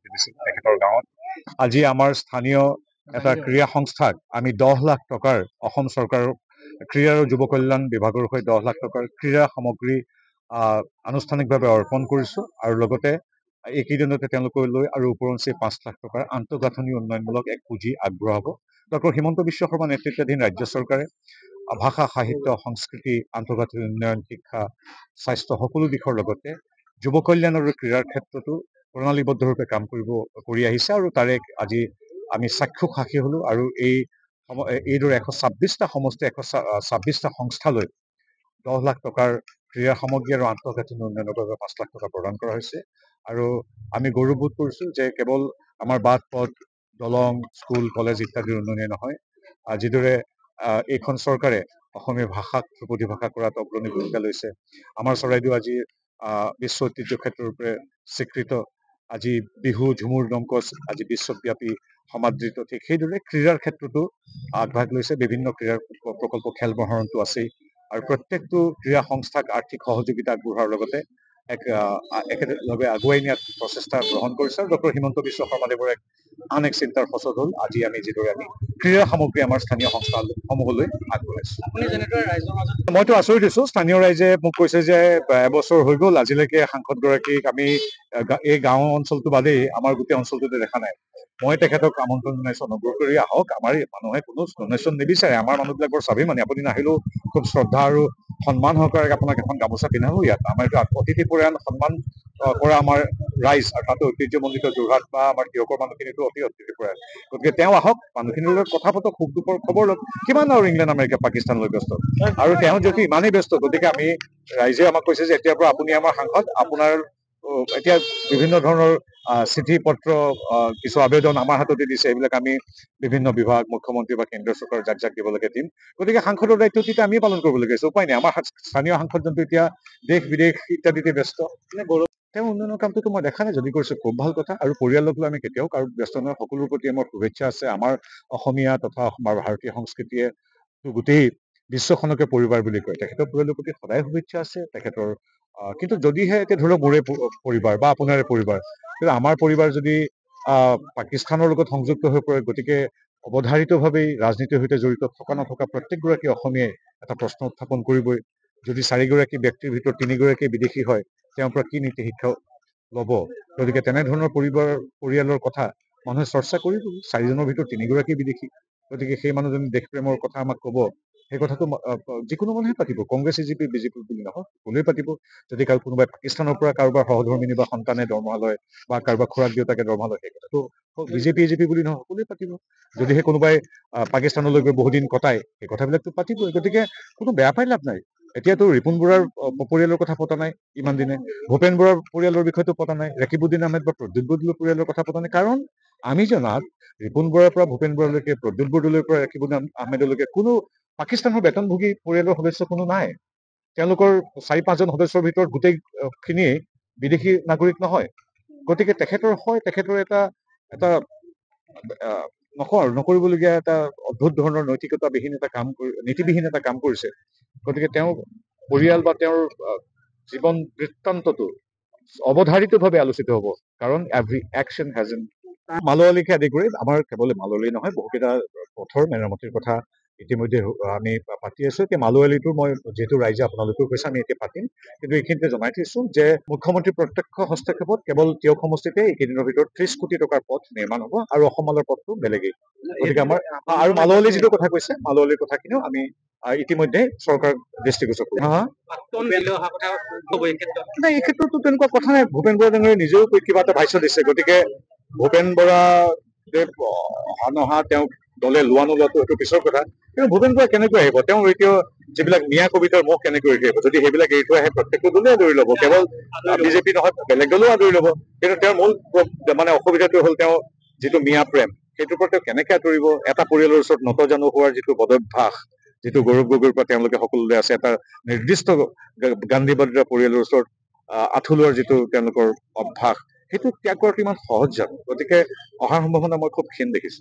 মাতি দিছিল তেখেতৰ গাঁৱত। আজি আমাৰ স্থানীয় এটা ক্ৰীড়া সংস্থাক আমি 10 লাখ টকাৰ অসম চৰকাৰৰ ক্ৰীড়া আৰু যুৱ কল্যাণ বিভাগৰ হৈ 10 লাখ টকাৰ ক্ৰীড়া সামগ্ৰী আনুষ্ঠানিকভাৱে অৰ্পণ কৰিছো আৰু লগতে এইকেইদিনতে তেওঁলোকলৈ আৰু ওপৰঞ্চি 5 লাখ টকাৰ আন্তঃগাঁথনি উন্নয়নমূলক এক পুঁজি আগবঢ়াব। ডক্টৰ হিমন্ত বিশ্ব শৰ্মা নেতৃত্বাধীন ৰাজ্য চৰকাৰে ভাষা সাহিত্য সংস্কৃতি আন্তঃগাঁথনি উন্নয়ন শিক্ষা স্বাস্থ্য সকলো দিশৰ লগতে যুৱ কল্যাণ আৰু ক্ৰীড়াৰ ক্ষেত্ৰতো প্ৰণালীবদ্ধৰূপে কাম কৰি আহিছে আৰু তাৰে আজি আমি চাক্ষুষ সাক্ষী হলো আৰু এইদৰে 126টা সমষ্টি 126টা সংস্থালৈ 10 লাখ টকাৰ ক্ৰীড়া সামগ্ৰী আৰু আন্তঃগাঁথনি উন্নয়নৰ বাবে 5 লাখ টকা প্ৰদান কৰা হৈছে আৰু আমি গৌৰৱবোধ কৰিছো যে কেৱল আমাৰ বাট পথ দলং স্কুল কলেজ ইত্যাদিৰ উন্নয়নে নহয় যিদৰে এইখন চৰকাৰে অসমীয়া ভাষাক ধ্ৰুপদী ভাষা কৰাত অগ্ৰণী ভূমিকা লৈছে। আমাৰ চৰাইদেউ আজি বিশ্ব ঐতিহ্য ক্ষেত্ৰৰূপে স্বীকৃত। আজি বিহু ঝুমুৰ দমকচ আজি বিশ্বব্যাপী সমাদৃত। ঠিক সেইদৰে ক্ৰীড়াৰ ক্ষেত্ৰতো আগভাগ লৈছে। বিভিন্ন ক্ৰীড়াৰ প্ৰকল্প খেল মহাৰণটো আছেই আৰু প্ৰত্যেকটো ক্ৰীড়া সংস্থাক আৰ্থিক সহযোগিতা আগবঢ়োৱাৰ লগতে একেলগে আগুৱাই নিয়াত প্ৰচেষ্টা গ্ৰহণ কৰিছে আৰু ডক্টৰ হিমন্ত বিশ্ব শৰ্মাদেৱৰ আন এক চিন্তাৰ ফচল হ'ল আজি আমি যিদৰে আমি ক্ৰীড়া সামগ্ৰী আমাৰ স্থানীয় সংস্থাসমূহলৈ আগবঢ়াইছো। মইতো আচৰিত দিছো, স্থানীয় ৰাইজে মোক কৈছে যে এবছৰ হৈ গ'ল আজিলৈকে সাংসদগৰাকীক আমি এই গাঁও অঞ্চলটো বাদেই আমাৰ গোটেই অঞ্চলটোতে দেখা নাই। মই তেখেতক আমন্ত্ৰণ জনাইছো অনুগ্ৰহ কৰি আহক। আমাৰ মানুহে কোনো ডনেশ্যন নিবিচাৰে। আমাৰ মানুহবিলাক বৰ স্বাভিমানী। আপুনি নাহিলেও খুব শ্ৰদ্ধা আৰু সন্মান সহকাৰে আপোনাক এখন গামোচা পিন্ধাব ইয়াত। আমাৰ এইটো অতিথিপৰায়ণ সন্মান কৰা আমাৰ ৰাইজ আৰু তাতে ঐতিহ্যমণ্ডিত যোৰহাট বা আমাৰ তিয়কৰ মানুহখিনিতো অতি অতিথিপৰায়ণ। গতিকে তেওঁ আহক, মানুহখিনিৰ লগত কথা পাতক, সুখ দুখৰ খবৰ লওক। কিমান আৰু ইংলেণ্ড আমেৰিকা পাকিস্তানলৈ ব্যস্ত আৰু তেওঁ যদি ইমানেই ব্যস্ত গতিকে আমি ৰাইজে আমাক কৈছে যে এতিয়াৰ পৰা আপুনি আমাৰ সাংসদ, আপোনাৰ এতিয়া বিভিন্ন ধৰণৰ চিঠি পত্ৰ কিছু আবেদন আমাৰ হাততে দিছে। এইবিলাক আমি বিভিন্ন বিভাগ মুখ্যমন্ত্ৰী বা কেন্দ্ৰীয় চৰকাৰ যাক যাক দিবলৈকে দিম। গতিকে সাংসদৰ দায়িত্ব তেতিয়া আমি পালন কৰিবলগীয়া হৈছে। উপায় নাই। আমাৰ স্থানীয় সাংসদজনটো এতিয়া দেশ বিদেশ ইত্যাদিতে ব্যস্ত। তেওঁ উন্নয়নৰ কামটোতো মই দেখা নাই। যদি কৰিছো খুব ভাল কথা আৰু পৰিয়ালক লৈ আমি কেতিয়াও কাৰো ব্যস্ত নহয়। সকলোৰে প্ৰতি আমাৰ শুভেচ্ছা আছে। আমাৰ অসমীয়া তথা আমাৰ ভাৰতীয় সংস্কৃতিয়ে গোটেই বিশ্বখনকে পৰিবাৰ বুলি কয়। তেখেতৰ পৰিয়ালৰ প্ৰতি সদায় শুভেচ্ছা আছে তেখেতৰ। কিন্তু যদিহে এতিয়া ধৰি লওক মোৰে পৰিবাৰ বা আপোনাৰে পৰিবাৰ, কিন্তু আমাৰ পৰিবাৰ যদি পাকিস্তানৰ লগত সংযুক্ত হৈ পৰে, গতিকে অৱধাৰিতভাৱেই ৰাজনীতিৰ সৈতে জড়িত থকা নথকা প্ৰত্যেকগৰাকী অসমীয়াই এটা প্ৰশ্ন উত্থাপন কৰিবই। যদি 4গৰাকী ব্যক্তিৰ ভিতৰত 3গৰাকী বিদেশী হয়, তেওঁৰ পৰা কি নীতি শিক্ষা লব? গতিকে তেনেধৰণৰ পৰিয়ালৰ কথা মানুহে চৰ্চা কৰিব। 4জনৰ ভিতৰত 3গৰাকী বিদেশী। গতিকে সেই মানুহজনে দেশপ্ৰেমৰ কথা আমাক কব। সেই কথাটো যিকোনো মানুহে পাতিব। কংগ্ৰেছ বিজেপি বুলি নহয়, সকলোৱে পাতিব। যদি কোনোবাই পাকিস্তানৰ পৰা কাৰোবাৰ সহধৰ্মিনী বা সন্তানে দৰমহা লয় বা কাৰোবাৰ খুৰাক দেউতাকে দৰমহা লয়, সেই কথাটো বিজেপি বুলি নহয়, সকলোৱে পাতিব। যদিহে কোনোবাই পাকিস্তানলৈ গৈ বহুদিন কটায়, সেই কথাবিলাকতো পাতিবই। গতিকে কোনো বেয়া পাই লাভ নাই। এতিয়াতো ৰিপুণ বৰাৰ পৰিয়ালৰ কথা পতা নাই ইমান দিনে, ভূপেন বৰাৰ পৰিয়ালৰ বিষয়টো পতা নাই, ৰাকিবউদ্দিন আহমেদ বা প্ৰদ্যুৎ বৰদলৈৰ পৰিয়ালৰ কথা পতা নাই। কাৰণ আমি জনাত ৰিপুণ বৰাৰ পৰা ভূপেন বৰালৈকে, প্ৰদ্যুৎ বৰদলৈৰ পৰা ৰাকিবউদ্দিন আহমেদলৈকে কোনো পাকিস্তানৰ বেতনভোগী পৰিয়ালৰ সদস্য কোনো নাই। তেওঁলোকৰ 4-5জন সদস্যৰ ভিতৰত গোটেইখিনিয়ে বিদেশী নাগৰিক নহয়। গতিকে তেখেতৰ এটা নকৰিবলগীয়া এটা অদ্ভুত ধৰণৰ নৈতিকতাবিহীন এটা কাম নীতিবিহীন এটা কাম কৰিছে। গতিকে তেওঁৰ পৰিয়াল বা তেওঁৰ জীৱন বৃত্তান্তটো অৱধাৰিতভাৱে আলোচিত হ'ব। কাৰণ এভৰি একশ্যন হেজ এন মালোৱালীকে আদি কৰি আমাৰ কেৱল মালোৱালী নহয়, বহুকেইটা পথৰ মেৰামতিৰ কথা ইতিমধ্যে আমি পাতি আছো। এতিয়া মালোৱালীটো মই যিহেতু ৰাইজে আপোনালোকেও কৈছে আমি এতিয়া পাতিম, কিন্তু এইখিনিতে জনাই থৈছো যে মুখ্যমন্ত্ৰীৰ প্ৰত্যক্ষ হস্তক্ষেপত কেৱল তিয়ক সমষ্টিতে এইকেইদিনৰ ভিতৰত 30 কোটি টকাৰ পথ নিৰ্মাণ হ'ব আৰু অসমালৰ পথটো বেলেগেই। গতিকে আমাৰ আৰু মালোৱালী যিটো কথা কৈছে, মালোৱালীৰ কথাখিনিও আমি ইতিমধ্যে চৰকাৰ দৃষ্টিগোচৰ কৰিম। এই ক্ষেত্ৰতো তেনেকুৱা কথা নাই। ভূপেন বৰা ডাঙৰীয়ে নিজেও কিবা এটা ভাষ্য দিছে। গতিকে ভূপেন বৰা নহা তেওঁক দলে লোৱা নোলোৱাটো সেইটো পিছৰ কথা। কিন্তু ভূপেন বৰা কেনেকৈ আহিব? তেওঁৰ এতিয়াও যিবিলাক মিয়া কবিতাৰ মুখ কেনেকৈ এৰি আহিব? যদি সেইবিলাক এৰি থৈ আহে প্ৰত্যেকটো দলে আদৰি ল'ব, কেৱল বিজেপি নহয় বেলেগ দলেও আদৰি ল'ব। কিন্তু তেওঁৰ মূল অসুবিধাটো হ'ল তেওঁ যিটো মিয়া প্ৰেম, সেইটোৰ পৰা তেওঁ কেনেকে আঁতৰিব? এটা পৰিয়ালৰ ওচৰত নতজানু হোৱাৰ যিটো বদভ্যাস, যিটো গৌৰৱ গগৈৰ পৰা তেওঁলোকে সকলোলৈ আছে, এটা নিৰ্দিষ্ট গান্ধীবাদীয় পৰিয়ালৰ ওচৰত আঁঠু লোৱাৰ যিটো তেওঁলোকৰ অভ্যাস, সেইটো ত্যাগ কৰাটো ইমান সহজ জানো? গতিকে অহাৰ সম্ভাৱনা মই খুব ক্ষীণ দেখিছো।